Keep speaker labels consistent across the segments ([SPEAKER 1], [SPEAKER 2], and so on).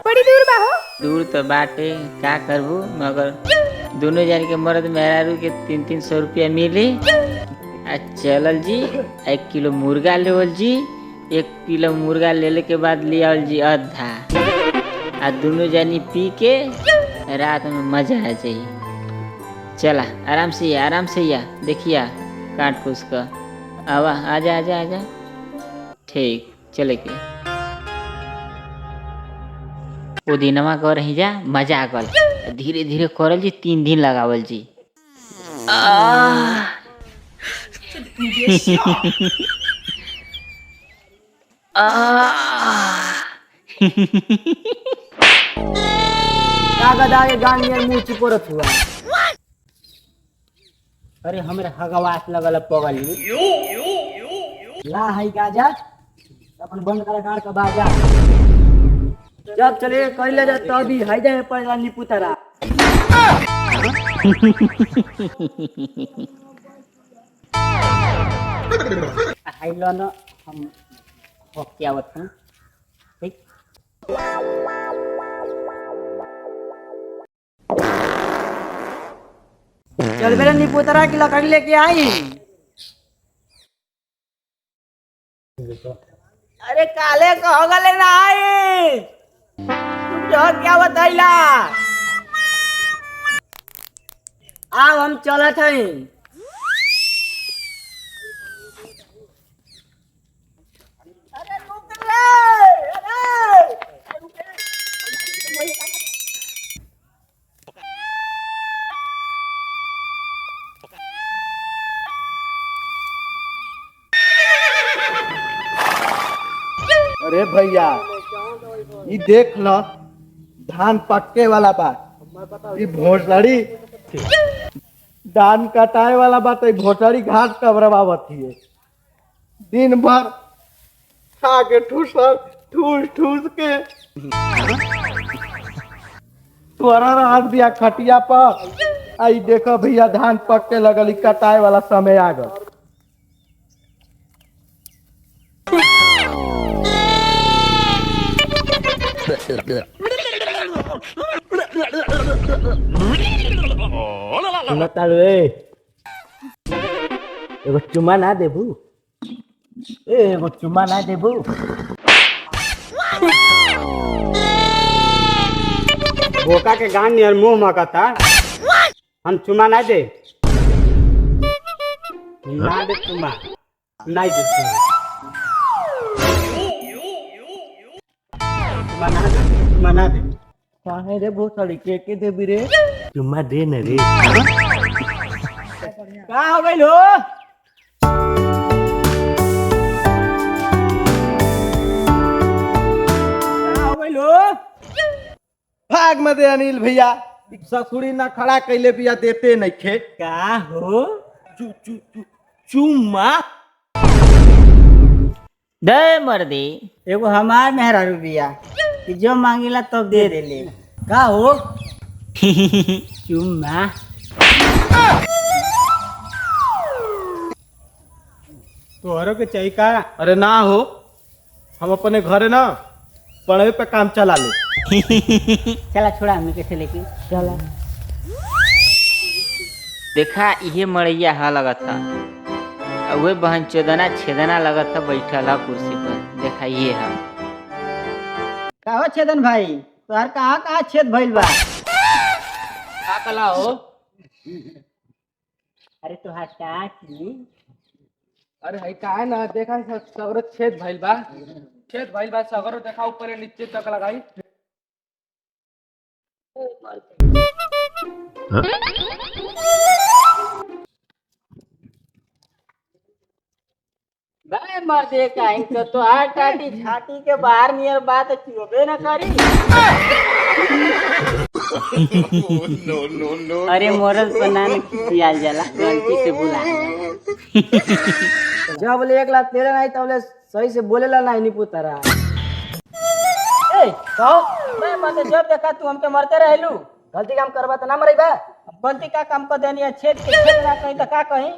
[SPEAKER 1] बड़ी दूर बा हो।
[SPEAKER 2] दूर तो बाटे का करबू मगर दोनों जान के मर्द मेहरारू के 300-300 रुपया मिली। आ चलल जी 1 किलो मुर्गा लेवल जी। 1 किलो मुर्गा लेले के बाद लियावल जी आधा। आ दोनों जानी पी के रात में मजा आ जाई। चला आराम से या देखिया काट फूस का आवा आजा आजा आजा। ठीक चले के वो दिनमा कर रही जा मजा कल धीरे धीरे करल जी 3 दिन लगावल जी।
[SPEAKER 3] गदा के गान में मुंह चिपोरत हुआ। अरे हमरे हगवास लगल पगली ला है गाजा अपन बंद कर गाड़ का बाजा। जब चले कर ले जा तभी है जाए पड़ा निपुतरा। हाइलो न हम हो क्या बता ठीक। चल मेरे निपुतरा की लकड़ी लेके आई। अरे काले कहो गले ना आई जो क्या बताइला। आओ हम चलत हई। अरे रुक रे अरे
[SPEAKER 4] अरे भैया ये देख लो धान पक्के वाला बात ये भोसड़ी धान कटाए वाला बात है। भोसड़ी घास कबरवावत है दिन भर खा के ठूस ठूस के तोरा रात दिया खटिया पर। आई देखो भैया धान पक्के लगल कटाए वाला समय आ गल।
[SPEAKER 3] एगो चुमा ना देबू एगो चुमा ना देबू। बोका के गान नियर मुंह मकता हम चुमा ना दे ना दे चुमा नहीं दे चुमा ना दे काहे रे भोसड़ी के देबी रे चुमा दे न रे। का हो गइल हो
[SPEAKER 4] भाग में दे अनिल भैया ससुरी ना खड़ा कैले बिया देते नहीं खे।
[SPEAKER 3] का हो चुम्मा
[SPEAKER 2] दे मर्दी
[SPEAKER 3] एगो हमार मेहरारू बिया कि जो मांगेला तब दे देले। का हो चुम्मा तोहरो के चाहिए का।
[SPEAKER 4] अरे ना हो हम अपने घरे ना पढ़े पे काम चला ले।
[SPEAKER 3] चला छोड़ा हमें कैसे लेके चला।
[SPEAKER 2] देखा इहे मड़ैया हा लगा था वही बहन चोदना छेदना लगा था बैठा ला कुर्सी पर। देखा ये है
[SPEAKER 3] का हो छेदन भाई तोहर कहाँ छेद भइल बा।
[SPEAKER 4] का कला हो
[SPEAKER 3] अरे तोहार का की
[SPEAKER 4] अरे है का है ना देखा सगरो छेद भइल बा। छेद भइल बा सगरो देखा ऊपर नीचे तक लगाई।
[SPEAKER 3] भाई मर दे का इनका तो हर टाटी छाती के बाहर नियर बात चुबे न करी।
[SPEAKER 2] अरे मोरल बनाने किया जाला गलती से बुला
[SPEAKER 3] जब बोले 1 लाख तेरे नहीं तब सही से बोलेला नहीं निपुतरा। ए कहो मैं मत जब देखा तू हमके मरते रहलू गलती काम करबा त ना मरई बा गलती का काम कर देनी है, छेद के छेद ना कहीं तो का कहीं।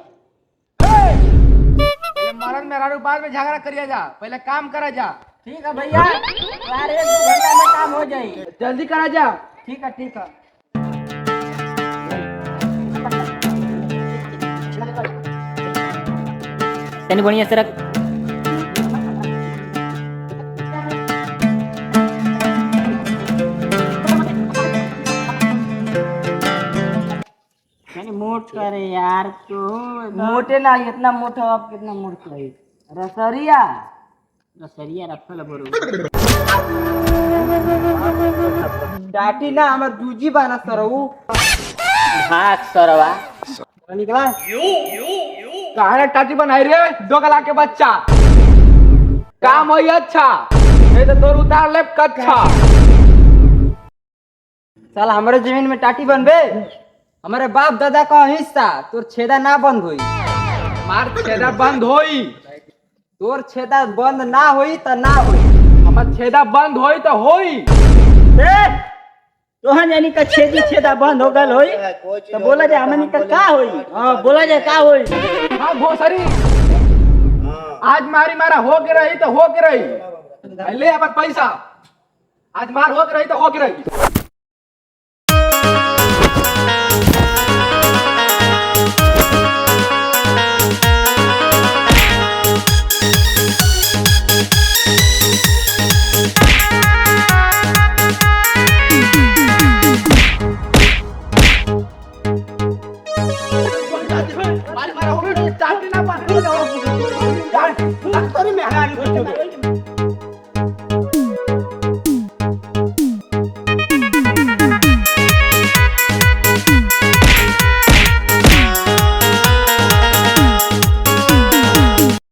[SPEAKER 1] पहले मरद मेहरारू बाद में झगड़ा करिया जा, पहले काम करा जा।
[SPEAKER 3] ठीक है भैया, यार 1-2 घंटा में काम हो जाए।
[SPEAKER 1] जल्दी करा जा।
[SPEAKER 3] ठीक है ठीक है।
[SPEAKER 2] तनी बढ़िया से रख।
[SPEAKER 3] मोट करे यार तो मोटे ना, इतना मोटा आप कितना मोट करे। रसरिया
[SPEAKER 2] रसरिया रखल बरो।
[SPEAKER 3] डाटी ना हमर दूजी बाना सरऊ।
[SPEAKER 2] भाग सरवा।
[SPEAKER 3] निकला
[SPEAKER 1] कहां टाटी बनाई रे 2 कला के बच्चा। काम होई अच्छा, नहीं तो तोर उतार ले कच्चा।
[SPEAKER 3] साल हमारे जमीन में टाटी बनबे, हमारे बाप दादा का हिस्सा, तोर छेदा ना बंद होई।
[SPEAKER 1] मार छेदा बंद होई,
[SPEAKER 3] तोर छेदा बंद ना होई त ना होई।
[SPEAKER 1] हमर छेदा बंद होई तो होई।
[SPEAKER 3] तोहन यानी का छेदी छेदा बंद हो गल होई तो बोला जाए हमनी का का होई। हां बोला जाए का होई।
[SPEAKER 1] हां घोसरी, आज मारी मारा हो के रही तो हो के रही। ले अपन पैसा, आज मार हो के रही तो हो के रही।